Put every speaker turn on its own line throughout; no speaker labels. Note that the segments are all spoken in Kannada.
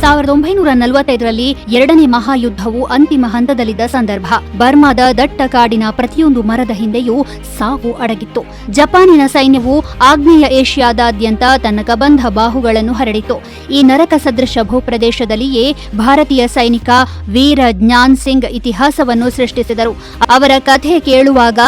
1945ರಲ್ಲಿ ಎರಡನೇ ಮಹಾಯುದ್ಧವು ಅಂತಿಮ ಹಂತದಲ್ಲಿದ್ದ ಸಂದರ್ಭ. ಬರ್ಮಾದ ದಟ್ಟ ಕಾಡಿನ ಪ್ರತಿಯೊಂದು ಮರದ ಹಿಂದೆಯೂ ಸಾವು ಅಡಗಿತ್ತು. ಜಪಾನಿನ ಸೈನ್ಯವು ಆಗ್ನೇಯ ಏಷ್ಯಾದಾದ್ಯಂತ ತನ್ನ ಕಬಂಧ ಬಾಹುಗಳನ್ನು ಹರಡಿತು. ಈ ನರಕ ಸದೃಶ ಭೂಪ್ರದೇಶದಲ್ಲಿಯೇ ಭಾರತೀಯ ಸೈನಿಕ ವೀರ ಜ್ಞಾನ್ ಸಿಂಗ್ ಇತಿಹಾಸವನ್ನು ಸೃಷ್ಟಿಸಿದರು. ಅವರ ಕಥೆ ಕೇಳುವಾಗ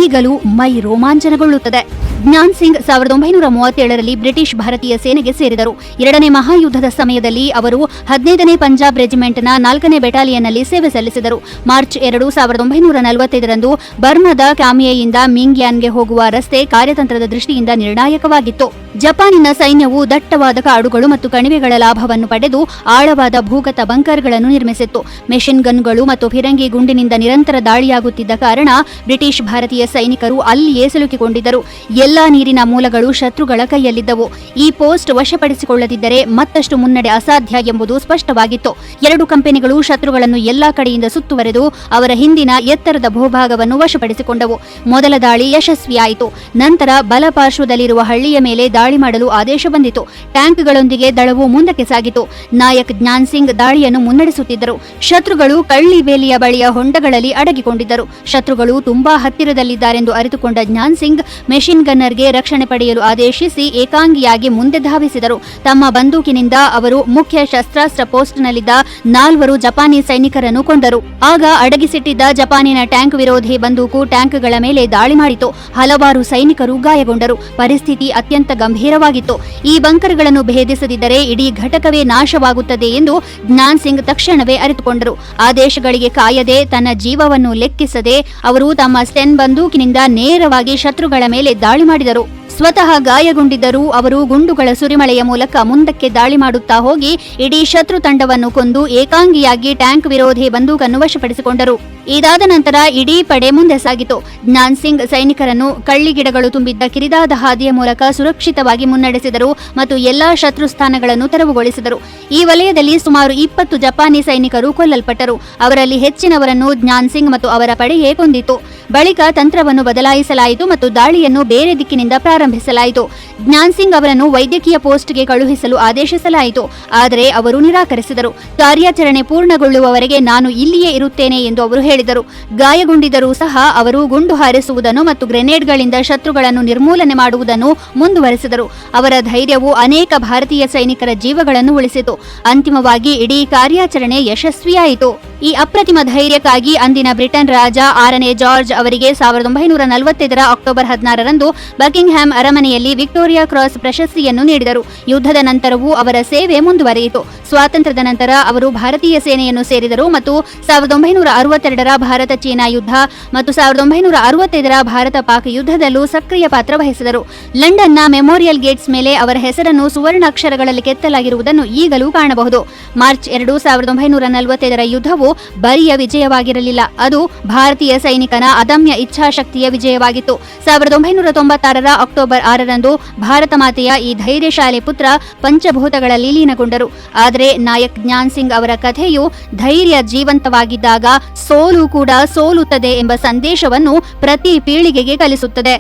ಈಗಲೂ ಮೈ ರೋಮಾಂಚನಗೊಳ್ಳುತ್ತದೆ. ಜ್ಞಾನ್ ಸಿಂಗ್ 1937ರಲ್ಲಿ ಬ್ರಿಟಿಷ್ ಭಾರತೀಯ ಸೇನೆಗೆ ಸೇರಿದರು. ಎರಡನೇ ಮಹಾಯುದ್ಧದ ಸಮಯದಲ್ಲಿ ಅವರು 15ನೇ ಪಂಜಾಬ್ ರೆಜಿಮೆಂಟ್ನ 4ನೇ ಬೆಟಾಲಿಯನ್ನಲ್ಲಿ ಸೇವೆ ಸಲ್ಲಿಸಿದರು. ಮಾರ್ಚ್ 2, 1945ರಂದು ಬರ್ಮಾದ ಕ್ಯಾಮಿಯೆಯಿಂದ ಮಿಂಗ್ಯಾನ್ಗೆ ಹೋಗುವ ರಸ್ತೆ ಕಾರ್ಯತಂತ್ರದ ದೃಷ್ಟಿಯಿಂದ ನಿರ್ಣಾಯಕವಾಗಿತ್ತು. ಜಪಾನಿನ ಸೈನ್ಯವು ದಟ್ಟವಾದ ಕಾಡುಗಳು ಮತ್ತು ಕಣಿವೆಗಳ ಲಾಭವನ್ನು ಪಡೆದು ಆಳವಾದ ಭೂಗತ ಬಂಕರ್ಗಳನ್ನು ನಿರ್ಮಿಸಿತ್ತು. ಮೆಷಿನ್ ಗನ್ಗಳು ಮತ್ತು ಫಿರಂಗಿ ಗುಂಡಿನಿಂದ ನಿರಂತರ ದಾಳಿಯಾಗುತ್ತಿದ್ದ ಕಾರಣ ಬ್ರಿಟಿಷ್ ಭಾರತೀಯ ಸೈನಿಕರು ಅಲ್ಲಿಯೇ ಸಿಲುಕಿಕೊಂಡಿದ್ದರು. ಎಲ್ಲಾ ನೀರಿನ ಮೂಲಗಳು ಶತ್ರುಗಳ ಕೈಯಲ್ಲಿದ್ದವು. ಈ ಪೋಸ್ಟ್ ವಶಪಡಿಸಿಕೊಳ್ಳದಿದ್ದರೆ ಮತ್ತಷ್ಟು ಮುನ್ನಡೆ ಅಸಾಧ್ಯ ಎಂಬುದು ಸ್ಪಷ್ಟವಾಗಿತ್ತು. 2 ಕಂಪನಿಗಳು ಶತ್ರುಗಳನ್ನು ಎಲ್ಲಾ ಕಡೆಯಿಂದ ಸುತ್ತುವರೆದು ಅವರ ಹಿಂದಿನ ಎತ್ತರದ ಭೂಭಾಗವನ್ನು ವಶಪಡಿಸಿಕೊಂಡವು. ಮೊದಲ ದಾಳಿ ಯಶಸ್ವಿಯಾಯಿತು. ನಂತರ ಬಲಪಾರ್ಶ್ವದಲ್ಲಿರುವ ಹಳ್ಳಿಯ ಮೇಲೆ ದಾಳಿ ಮಾಡಲು ಆದೇಶ ಬಂದಿತು. ಟ್ಯಾಂಕ್ಗಳೊಂದಿಗೆ ದಳವು ಮುಂದಕ್ಕೆ ಸಾಗಿತು. ನಾಯಕ್ ಜ್ಞಾನ್ ಸಿಂಗ್ ದಾಳಿಯನ್ನು ಮುನ್ನಡೆಸುತ್ತಿದ್ದರು. ಶತ್ರುಗಳು ಕಳ್ಳಿಬೇಲಿಯ ಬಳಿಯ ಹೊಂಡಗಳಲ್ಲಿ ಅಡಗಿಕೊಂಡಿದ್ದರು. ಶತ್ರುಗಳು ತುಂಬಾ ಹತ್ತಿರದಲ್ಲಿದ್ದಾರೆಂದು ಅರಿತುಕೊಂಡ ಜ್ಞಾನ್ ಸಿಂಗ್ ಮೆಷಿನ್ ಗನ್ನರ್ಗೆ ರಕ್ಷಣೆ ಪಡೆಯಲು ಆದೇಶಿಸಿ ಏಕಾಂಗಿಯಾಗಿ ಮುಂದೆ ಧಾವಿಸಿದರು. ತಮ್ಮ ಬಂದೂಕಿನಿಂದ ಅವರು ಮುಖ್ಯ ಶಸ್ತ್ರಾಸ್ತ್ರ ಪೋಸ್ಟ್ನಲ್ಲಿದ್ದ 4 ಜಪಾನಿ ಸೈನಿಕರನ್ನು ಕೊಂದರು. ಆಗ ಅಡಗಿಸಿಟ್ಟಿದ್ದ ಜಪಾನಿನ ಟ್ಯಾಂಕ್ ವಿರೋಧಿ ಬಂದೂಕು ಟ್ಯಾಂಕ್ಗಳ ಮೇಲೆ ದಾಳಿ ಮಾಡಿತು. ಹಲವಾರು ಸೈನಿಕರು ಗಾಯಗೊಂಡರು. ಪರಿಸ್ಥಿತಿ ಅತ್ಯಂತ ಗಂಭೀರವಾಗಿತ್ತು. ಈ ಬಂಕರ್ಗಳನ್ನು ಭೇದಿಸದಿದ್ದರೆ ಇಡೀ ಘಟಕವೇ ನಾಶವಾಗುತ್ತದೆ ಎಂದು ಜ್ಞಾನ್ ಸಿಂಗ್ ತಕ್ಷಣವೇ ಅರಿತುಕೊಂಡರು. ಆದೇಶಗಳಿಗೆ ಕಾಯದೆ, ತನ್ನ ಜೀವವನ್ನು ಲೆಕ್ಕಿಸದೆ ಅವರು ತಮ್ಮ ಸ್ಟೆನ್ ಬಂದೂಕಿನಿಂದ ನೇರವಾಗಿ ಶತ್ರುಗಳ ಮೇಲೆ ದಾಳಿ ಮಾಡಿದರು. ಸ್ವತಃ ಗಾಯಗೊಂಡಿದ್ದರೂ ಅವರು ಗುಂಡುಗಳ ಸುರಿಮಳೆಯ ಮೂಲಕ ಮುಂದಕ್ಕೆ ದಾಳಿ ಮಾಡುತ್ತಾ ಹೋಗಿ ಇಡೀ ಶತ್ರು ತಂಡವನ್ನು ಕೊಂದು ಏಕಾಂಗಿಯಾಗಿ ಟ್ಯಾಂಕ್ ವಿರೋಧಿ ಬಂದೂಕನ್ನು ವಶಪಡಿಸಿಕೊಂಡರು. ಇದಾದ ನಂತರ ಇಡೀ ಪಡೆ ಮುಂದೆ ಸಾಗಿತು. ಜ್ಞಾನ್ ಸಿಂಗ್ ಸೈನಿಕರನ್ನು ಕಳ್ಳಿಗಿಡಗಳು ತುಂಬಿದ್ದ ಕಿರಿದಾದ ಹಾದಿಯ ಮೂಲಕ ಸುರಕ್ಷಿತವಾಗಿ ಮುನ್ನಡೆಸಿದರು ಮತ್ತು ಎಲ್ಲಾ ಶತ್ರು ಸ್ಥಾನಗಳನ್ನು ತೆರವುಗೊಳಿಸಿದರು. ಈ ವಲಯದಲ್ಲಿ ಸುಮಾರು 20 ಜಪಾನಿ ಸೈನಿಕರು ಕೊಲ್ಲಲ್ಪಟ್ಟರು. ಅವರಲ್ಲಿ ಹೆಚ್ಚಿನವರನ್ನು ಜ್ಞಾನ್ ಸಿಂಗ್ ಮತ್ತು ಅವರ ಪಡೆಯೇ ಕೊಂದಿತು. ಬಳಿಕ ತಂತ್ರವನ್ನು ಬದಲಾಯಿಸಲಾಯಿತು ಮತ್ತು ದಾಳಿಯನ್ನು ಬೇರೆ ದಿಕ್ಕಿನಿಂದ ಪ್ರಾರಂಭಿಸಲಾಯಿತು. ಜ್ಞಾನ್ ಸಿಂಗ್ ಅವರನ್ನು ವೈದ್ಯಕೀಯ ಪೋಸ್ಟ್ಗೆ ಕಳುಹಿಸಲು ಆದೇಶಿಸಲಾಯಿತು. ಆದರೆ ಅವರು ನಿರಾಕರಿಸಿದರು. ಕಾರ್ಯಾಚರಣೆ ಪೂರ್ಣಗೊಳ್ಳುವವರೆಗೆ ನಾನು ಇಲ್ಲಿಯೇ ಇರುತ್ತೇನೆ ಎಂದು ಅವರು ಹೇಳಿದರು. ಗಾಯಗೊಂಡಿದ್ದರೂ ಸಹ ಅವರು ಗುಂಡು ಹಾರಿಸುವುದನ್ನು ಮತ್ತು ಗ್ರೆನೇಡ್ಗಳಿಂದ ಶತ್ರುಗಳನ್ನು ನಿರ್ಮೂಲನೆ ಮಾಡುವುದನ್ನು ಮುಂದುವರೆಸಿದರು. ಅವರ ಧೈರ್ಯವು ಅನೇಕ ಭಾರತೀಯ ಸೈನಿಕರ ಜೀವಗಳನ್ನು ಉಳಿಸಿತು. ಅಂತಿಮವಾಗಿ ಇಡೀ ಕಾರ್ಯಾಚರಣೆ ಯಶಸ್ವಿಯಾಯಿತು. ಈ ಅಪ್ರತಿಮ ಧೈರ್ಯಕ್ಕಾಗಿ ಅಂದಿನ ಬ್ರಿಟನ್ ರಾಜ 6ನೇ ಜಾರ್ಜ್ ಅವರಿಗೆ 1945ರ ಅಕ್ಟೋಬರ್ 16ರಂದು ಬಕಿಂಗ್ಹ್ಯಾಮ್ ಅರಮನೆಯಲ್ಲಿ ವಿಕ್ಟೋರಿಯಾ ಕ್ರಾಸ್ ಪ್ರಶಸ್ತಿಯನ್ನು ನೀಡಿದರು. ಯುದ್ಧದ ನಂತರವೂ ಅವರ ಸೇವೆ ಮುಂದುವರಿಯಿತು. ಸ್ವಾತಂತ್ರ್ಯದ ನಂತರ ಅವರು ಭಾರತೀಯ ಸೇನೆಯನ್ನು ಸೇರಿದರು ಮತ್ತು 1962ರ ಭಾರತ ಚೀನಾ ಯುದ್ಧ ಮತ್ತು 1965ರ ಭಾರತ ಪಾಕ್ ಯುದ್ಧದಲ್ಲೂ ಸಕ್ರಿಯ ಪಾತ್ರ ವಹಿಸಿದರು. ಲಂಡನ್ನ ಮೆಮೋರಿಯಲ್ ಗೇಟ್ಸ್ ಮೇಲೆ ಅವರ ಹೆಸರನ್ನು ಸುವರ್ಣಾಕ್ಷರಗಳಲ್ಲಿ ಕೆತ್ತಲಾಗಿರುವುದನ್ನು ಈಗಲೂ ಕಾಣಬಹುದು. ಮಾರ್ಚ್ 2, 1945ರ ಯುದ್ಧವು ಬರಿಯ ವಿಜಯವಾಗಿರಲಿಲ್ಲ. ಅದು ಭಾರತೀಯ ಸೈನಿಕನ ಅದಮ್ಯ ಇಚ್ಛಾಶಕ್ತಿಯ ವಿಜಯವಾಗಿತ್ತು. 1996ರ ಅಕ್ಟೋಬರ್ 6ರಂದು ಭಾರತ ಮಾತೆಯ ಈ ಧೈರ್ಯಶಾಲಿ ಪುತ್ರ ಪಂಚಭೂತಗಳಲ್ಲಿ ಲೀನಗೊಂಡರು. ಆದರೆ ನಾಯಕ್ ಜ್ಞಾನ್ ಸಿಂಗ್ ಅವರ ಕಥೆಯು ಧೈರ್ಯ ಜೀವಂತವಾಗಿದ್ದಾಗ ಸೋಲು ಕೂಡ ಸೋಲುತ್ತದೆ ಎಂಬ ಸಂದೇಶವನ್ನು ಪ್ರತಿ ಪೀಳಿಗೆಗೆ ಕಲಿಸುತ್ತದೆ.